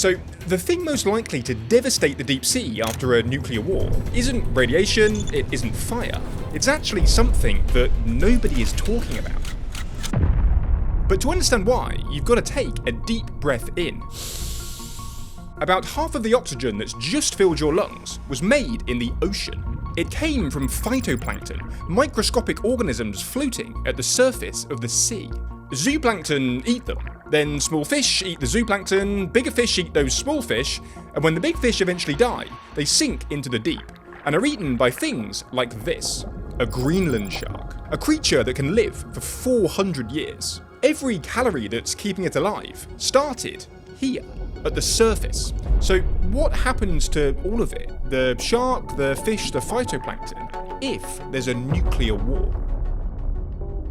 So, the thing most likely to devastate the deep sea after a nuclear war isn't radiation, it isn't fire. It's actually something that nobody is talking about. But to understand why, you've got to take a deep breath in. About half of the oxygen that's just filled your lungs was made in the ocean. It came from phytoplankton, microscopic organisms floating at the surface of the sea. Zooplankton eat them, then small fish eat the zooplankton, bigger fish eat those small fish, and when the big fish eventually die, they sink into the deep, and are eaten by things like this. A Greenland shark, a creature that can live for 400 years. Every calorie that's keeping it alive started here, at the surface. So what happens to all of it, the shark, the fish, the phytoplankton, if there's a nuclear war?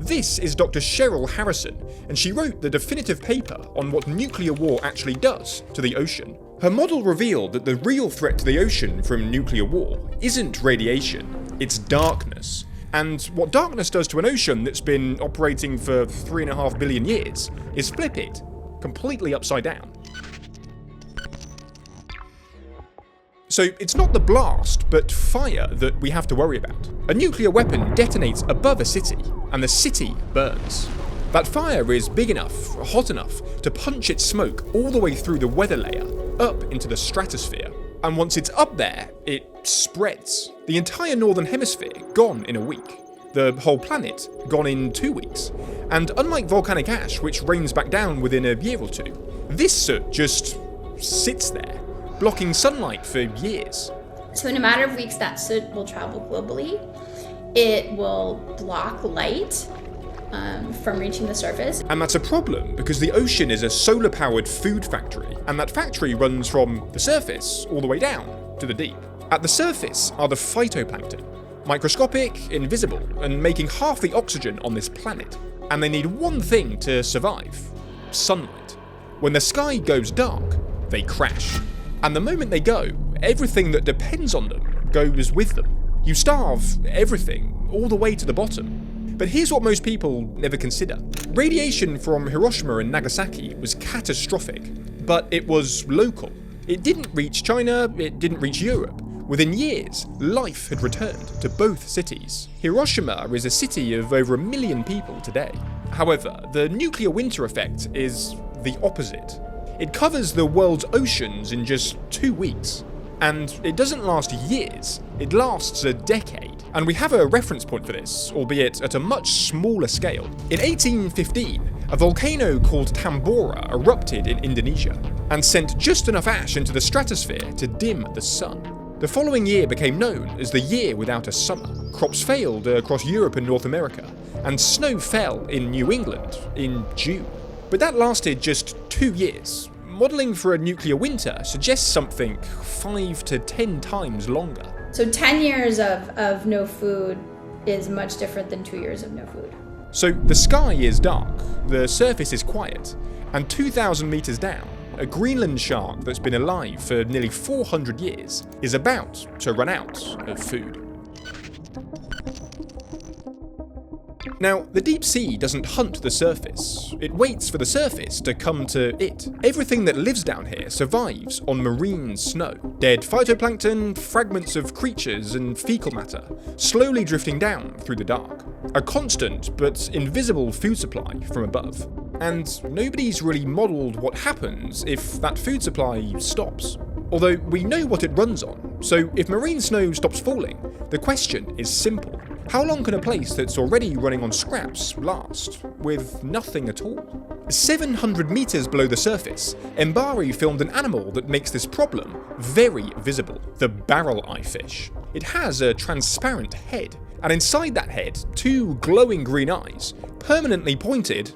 This is Dr. Cheryl Harrison, and she wrote the definitive paper on what nuclear war actually does to the ocean. Her model revealed that the real threat to the ocean from nuclear war isn't radiation, it's darkness. And what darkness does to an ocean that's been operating for 3.5 billion years is flip it completely upside down. So it's not the blast, but fire that we have to worry about. A nuclear weapon detonates above a city, and the city burns. That fire is big enough, hot enough, to punch its smoke all the way through the weather layer, up into the stratosphere. And once it's up there, it spreads. The entire northern hemisphere gone in a week. The whole planet gone in 2 weeks. And unlike volcanic ash, which rains back down within a year or two, this soot just sits there, blocking sunlight for years. So in a matter of weeks, that soot will travel globally. It will block light from reaching the surface. And that's a problem because the ocean is a solar-powered food factory, and that factory runs from the surface all the way down to the deep. At the surface are the phytoplankton, microscopic, invisible, and making half the oxygen on this planet. And they need one thing to survive: sunlight. When the sky goes dark, they crash. And the moment they go, everything that depends on them goes with them. You starve everything all the way to the bottom. But here's what most people never consider. Radiation from Hiroshima and Nagasaki was catastrophic, but it was local. It didn't reach China, it didn't reach Europe. Within years, life had returned to both cities. Hiroshima is a city of over 1 million people today. However, the nuclear winter effect is the opposite. It covers the world's oceans in just 2 weeks. And it doesn't last years, it lasts a decade. And we have a reference point for this, albeit at a much smaller scale. In 1815, a volcano called Tambora erupted in Indonesia, and sent just enough ash into the stratosphere to dim the sun. The following year became known as the year without a summer. Crops failed across Europe and North America, and snow fell in New England in June. But that lasted just 2 years. Modelling for a nuclear winter suggests something 5 to 10 times longer. So 10 years of no food is much different than 2 years of no food. So the sky is dark, the surface is quiet, and 2,000 meters down, a Greenland shark that's been alive for nearly 400 years is about to run out of food. Now, the deep sea doesn't hunt the surface, it waits for the surface to come to it. Everything that lives down here survives on marine snow. Dead phytoplankton, fragments of creatures and fecal matter, slowly drifting down through the dark. A constant but invisible food supply from above. And nobody's really modelled what happens if that food supply stops. Although we know what it runs on, so if marine snow stops falling, the question is simple. How long can a place that's already running on scraps last, with nothing at all? 700 meters below the surface, Mbari filmed an animal that makes this problem very visible, the barrel eye fish. It has a transparent head, and inside that head, 2 glowing green eyes, permanently pointed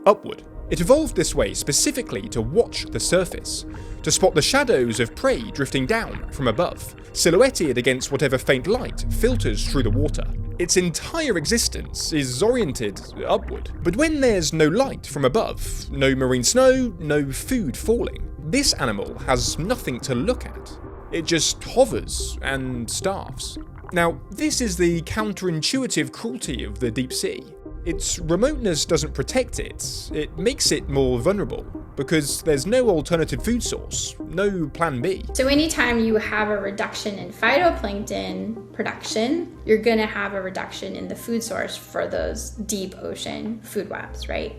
upward. It evolved this way specifically to watch the surface, to spot the shadows of prey drifting down from above, silhouetted against whatever faint light filters through the water. Its entire existence is oriented upward. But when there's no light from above, no marine snow, no food falling, this animal has nothing to look at. It just hovers and starves. Now, this is the counterintuitive cruelty of the deep sea. Its remoteness doesn't protect it, it makes it more vulnerable. because there's no alternative food source, no plan B. So anytime you have a reduction in phytoplankton production, you're going to have a reduction in the food source for those deep ocean food webs, right?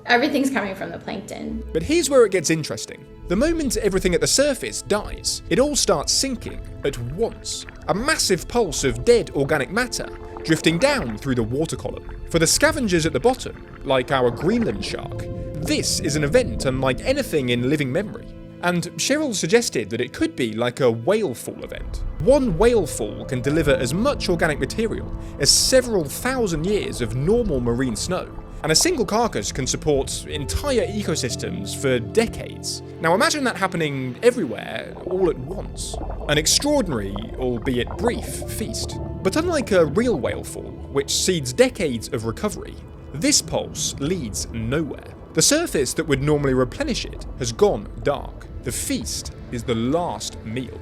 Everything's coming from the plankton. But here's where it gets interesting. The moment everything at the surface dies, it all starts sinking at once. A massive pulse of dead organic matter drifting down through the water column. For the scavengers at the bottom, like our Greenland shark, this is an event unlike anything in living memory. And Cheryl suggested that it could be like a whale fall event. One whale fall can deliver as much organic material as several thousand years of normal marine snow, and a single carcass can support entire ecosystems for decades. Now imagine that happening everywhere, all at once. An extraordinary, albeit brief, feast. But unlike a real whale fall, which seeds decades of recovery, this pulse leads nowhere. The surface that would normally replenish it has gone dark. The feast is the last meal.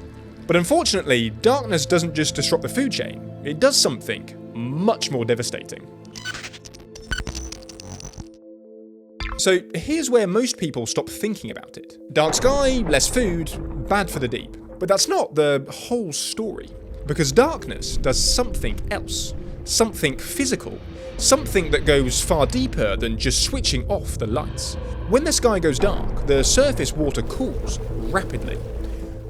But unfortunately, darkness doesn't just disrupt the food chain, it does something much more devastating. So here's where most people stop thinking about it. Dark sky, less food, bad for the deep. But that's not the whole story. Because darkness does something else. Something physical. Something that goes far deeper than just switching off the lights. When the sky goes dark, the surface water cools rapidly.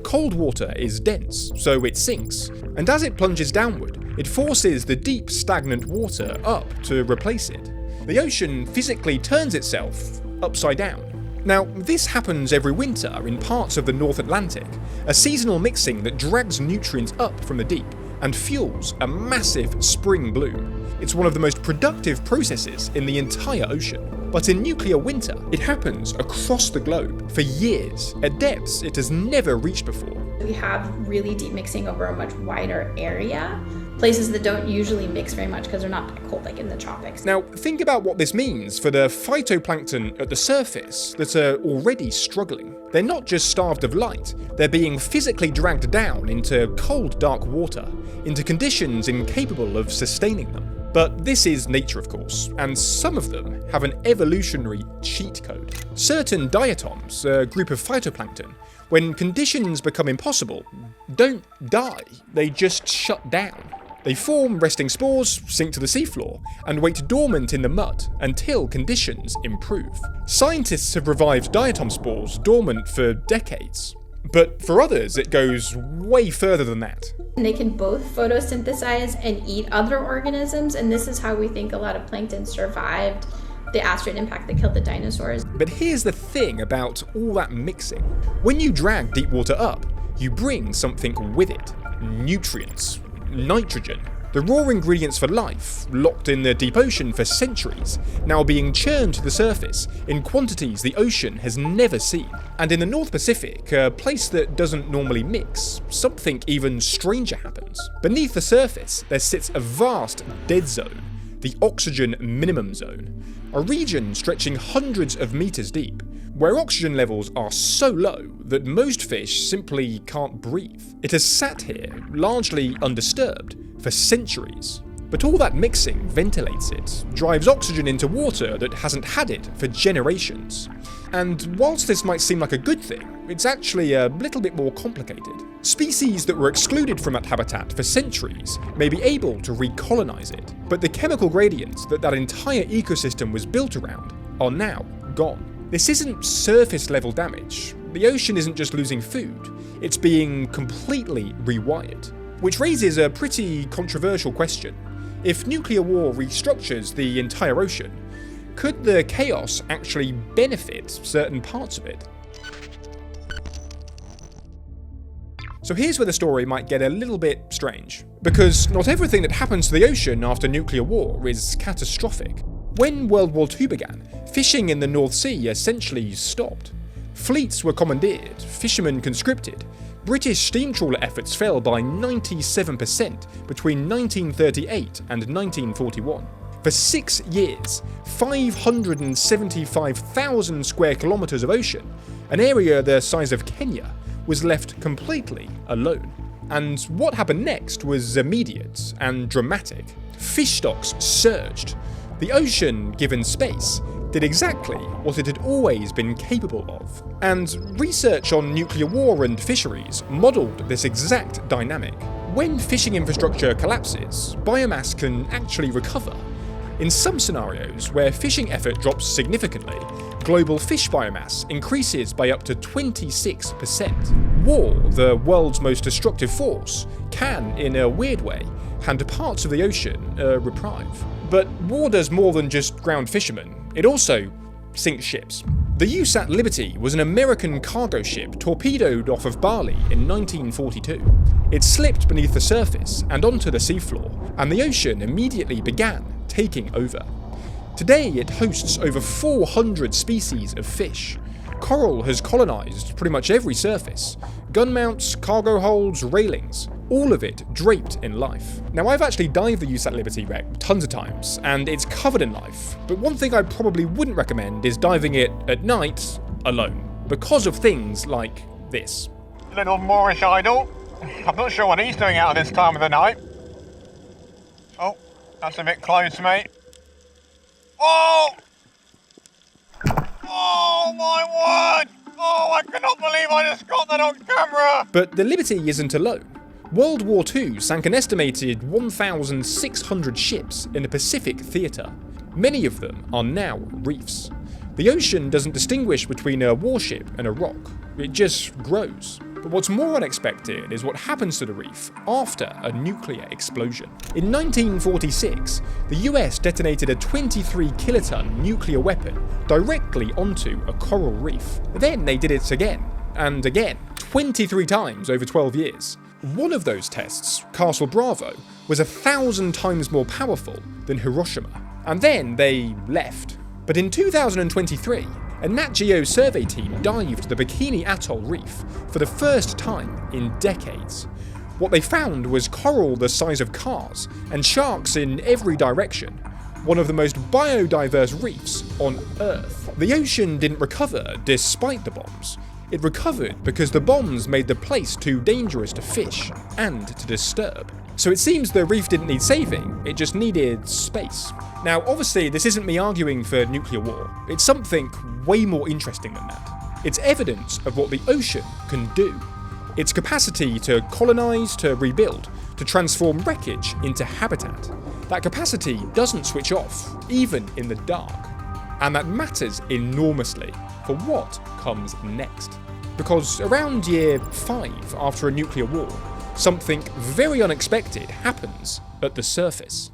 Cold water is dense, so it sinks, and as it plunges downward, it forces the deep stagnant water up to replace it. The ocean physically turns itself upside down. Now, this happens every winter in parts of the North Atlantic, a seasonal mixing that drags nutrients up from the deep and fuels a massive spring bloom. It's one of the most productive processes in the entire ocean. But in nuclear winter, it happens across the globe for years, at depths it has never reached before. We have really deep mixing over a much wider area. Places that don't usually mix very much because they're not that cold, like in the tropics. Now, think about what this means for the phytoplankton at the surface that are already struggling. They're not just starved of light, they're being physically dragged down into cold, dark water, into conditions incapable of sustaining them. But this is nature, of course, and some of them have an evolutionary cheat code. Certain diatoms, a group of phytoplankton, when conditions become impossible, don't die, they just shut down. They form resting spores, sink to the seafloor, and wait dormant in the mud until conditions improve. Scientists have revived diatom spores dormant for decades. But for others, it goes way further than that. And they can both photosynthesize and eat other organisms, and this is how we think a lot of plankton survived the asteroid impact that killed the dinosaurs. But here's the thing about all that mixing. When you drag deep water up, you bring something with it. Nutrients. Nitrogen. The raw ingredients for life, locked in the deep ocean for centuries, now being churned to the surface in quantities the ocean has never seen. And in the North Pacific, a place that doesn't normally mix, something even stranger happens. Beneath the surface, there sits a vast dead zone, the oxygen minimum zone, a region stretching hundreds of meters deep, where oxygen levels are so low that most fish simply can't breathe. It has sat here, largely undisturbed, for centuries. But all that mixing ventilates it, drives oxygen into water that hasn't had it for generations. And whilst this might seem like a good thing, it's actually a little bit more complicated. Species that were excluded from that habitat for centuries may be able to recolonize it, but the chemical gradients that entire ecosystem was built around are now gone. This isn't surface level damage. The ocean isn't just losing food, it's being completely rewired. Which raises a pretty controversial question. If nuclear war restructures the entire ocean, could the chaos actually benefit certain parts of it? So here's where the story might get a little bit strange. Because not everything that happens to the ocean after nuclear war is catastrophic. When World War II began, fishing in the North Sea essentially stopped. Fleets were commandeered, fishermen conscripted. British steam trawler efforts fell by 97% between 1938 and 1941. For 6 years, 575,000 square kilometres of ocean, an area the size of Kenya, was left completely alone. And what happened next was immediate and dramatic. Fish stocks surged. The ocean, given space, did exactly what it had always been capable of. And research on nuclear war and fisheries modelled this exact dynamic. When fishing infrastructure collapses, biomass can actually recover. In some scenarios where fishing effort drops significantly, global fish biomass increases by up to 26%. War, the world's most destructive force, can, in a weird way, hand parts of the ocean a reprieve. But war does more than just ground fishermen, it also sinks ships. The USAT Liberty was an American cargo ship torpedoed off of Bali in 1942. It slipped beneath the surface and onto the seafloor, and the ocean immediately began taking over. Today it hosts over 400 species of fish. Coral has colonised pretty much every surface. Gun mounts, cargo holds, railings, all of it draped in life. Now, I've actually dived the USAT Liberty wreck tons of times, and it's covered in life, but one thing I probably wouldn't recommend is diving it at night alone, because of things like this. Little Moorish idol. I'm not sure what he's doing out at this time of the night. Oh, that's a bit close, mate. Oh! Oh my word! Oh, I cannot believe I just got that on camera! But the Liberty isn't alone. World War II sank an estimated 1,600 ships in the Pacific theatre. Many of them are now reefs. The ocean doesn't distinguish between a warship and a rock, it just grows. But what's more unexpected is what happens to the reef after a nuclear explosion. In 1946, the US detonated a 23 kiloton nuclear weapon directly onto a coral reef. Then they did it again, and again, 23 times over 12 years. One of those tests, Castle Bravo, was 1,000 times more powerful than Hiroshima. And then they left. But in 2023, a Nat Geo survey team dived the Bikini Atoll reef for the first time in decades. What they found was coral the size of cars and sharks in every direction, one of the most biodiverse reefs on Earth. The ocean didn't recover despite the bombs. It recovered because the bombs made the place too dangerous to fish and to disturb. So it seems the reef didn't need saving, it just needed space. Now, obviously, this isn't me arguing for nuclear war. It's something way more interesting than that. It's evidence of what the ocean can do. Its capacity to colonise, to rebuild, to transform wreckage into habitat. That capacity doesn't switch off, even in the dark. And that matters enormously for what comes next. Because around year 5 after a nuclear war, something very unexpected happens at the surface.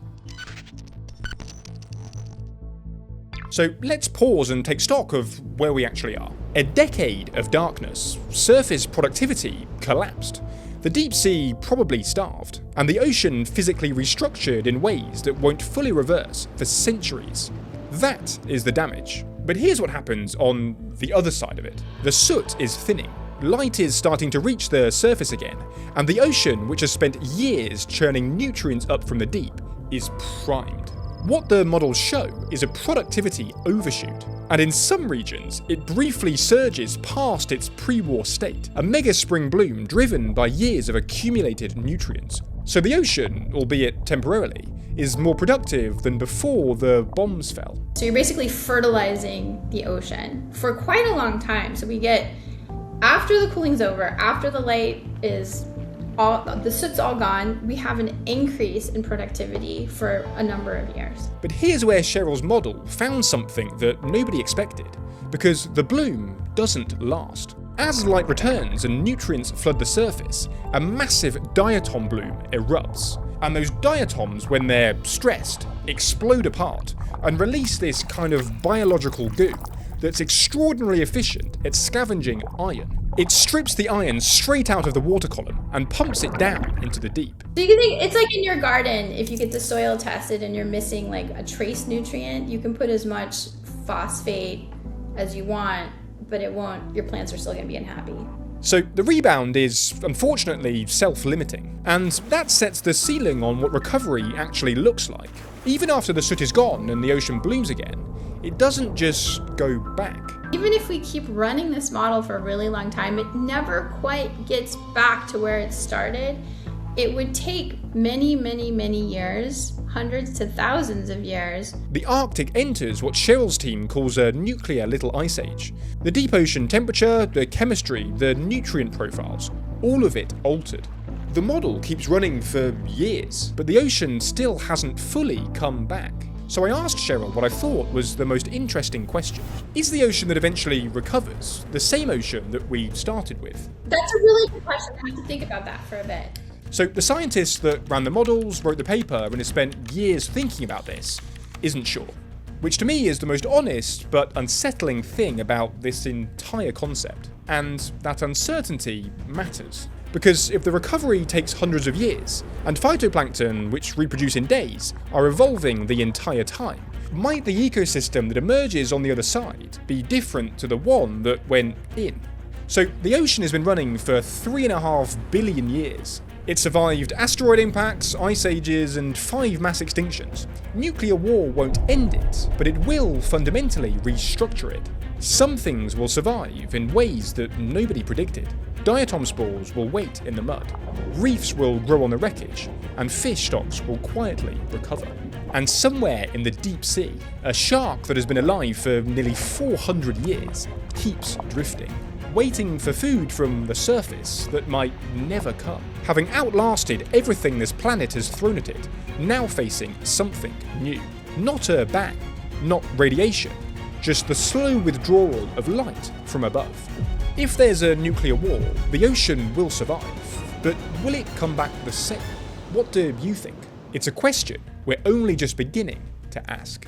So let's pause and take stock of where we actually are. A decade of darkness, surface productivity collapsed. The deep sea probably starved, and the ocean physically restructured in ways that won't fully reverse for centuries. That is the damage. But here's what happens on the other side of it. The soot is thinning, light is starting to reach the surface again, and the ocean, which has spent years churning nutrients up from the deep, is primed. What the models show is a productivity overshoot, and in some regions, it briefly surges past its pre-war state, a mega spring bloom driven by years of accumulated nutrients. So the ocean, albeit temporarily, is more productive than before the bombs fell. So you're basically fertilizing the ocean for quite a long time. So we get, after the cooling's over, after the light is all, the soot's all gone, we have an increase in productivity for a number of years. But here's where Cheryl's model found something that nobody expected, because the bloom doesn't last. As light returns and nutrients flood the surface, a massive diatom bloom erupts. And those diatoms, when they're stressed, explode apart and release this kind of biological goo that's extraordinarily efficient at scavenging iron. It strips the iron straight out of the water column and pumps it down into the deep. So you can think, it's like in your garden, if you get the soil tested and you're missing like a trace nutrient, you can put as much phosphate as you want, but it won't, your plants are still gonna be unhappy. So the rebound is unfortunately self-limiting, and that sets the ceiling on what recovery actually looks like. Even after the soot is gone and the ocean blooms again, it doesn't just go back. Even if we keep running this model for a really long time, it never quite gets back to where it started. It would take many, many, many years, hundreds to thousands of years. The Arctic enters what Cheryl's team calls a nuclear little ice age. The deep ocean temperature, the chemistry, the nutrient profiles, all of it altered. The model keeps running for years, but the ocean still hasn't fully come back. So I asked Cheryl what I thought was the most interesting question. Is the ocean that eventually recovers the same ocean that we started with? That's a really good question. I have to think about that for a bit. So the scientist that ran the models, wrote the paper, and has spent years thinking about this, isn't sure. Which to me is the most honest but unsettling thing about this entire concept. And that uncertainty matters. Because if the recovery takes hundreds of years, and phytoplankton, which reproduce in days, are evolving the entire time, might the ecosystem that emerges on the other side be different to the one that went in? So the ocean has been running for 3.5 billion years. It survived asteroid impacts, ice ages, and 5 mass extinctions. Nuclear war won't end it, but it will fundamentally restructure it. Some things will survive in ways that nobody predicted. Diatom spores will wait in the mud, reefs will grow on the wreckage, and fish stocks will quietly recover. And somewhere in the deep sea, a shark that has been alive for nearly 400 years keeps drifting, waiting for food from the surface that might never come. Having outlasted everything this planet has thrown at it, now facing something new. Not a bang, not radiation, just the slow withdrawal of light from above. If there's a nuclear war, the ocean will survive, but will it come back the same? What do you think? It's a question we're only just beginning to ask.